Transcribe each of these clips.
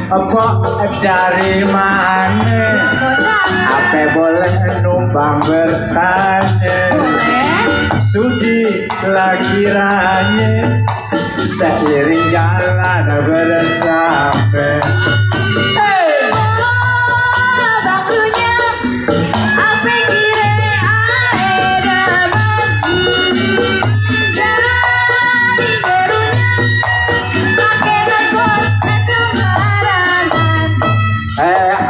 Apa dari mana? Apa boleh numpang bertanya? Sudi lagi ranya seiring jalan bersama.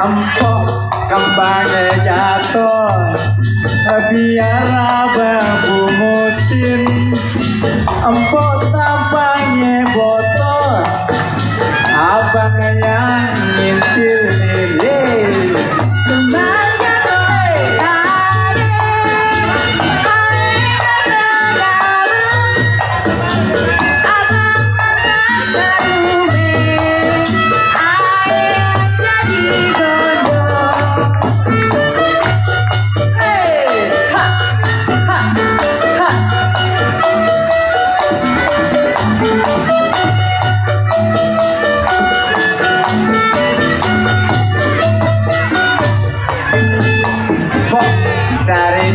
Empok kembangnya jatuh biar abang bungutin. Empok tampangnya botol abang yang ngintil lele. Kembang jatuh tadi air abang makan kerumit air jadi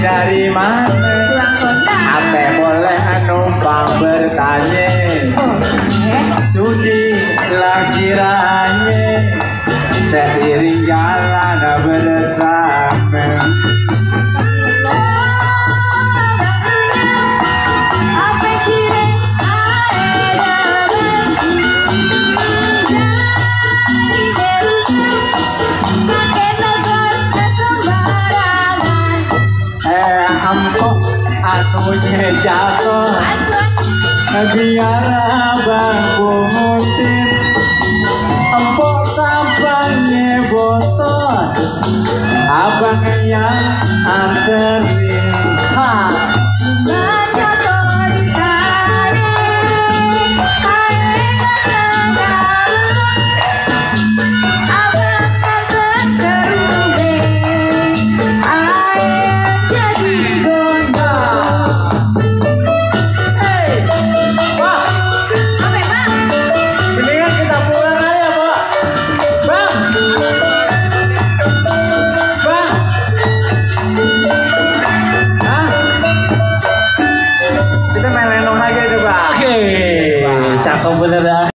dari mana? Apa boleh numpang bertanya? Sudi lagi ranya seiring jalan bersama. Anunya jatuh biar abang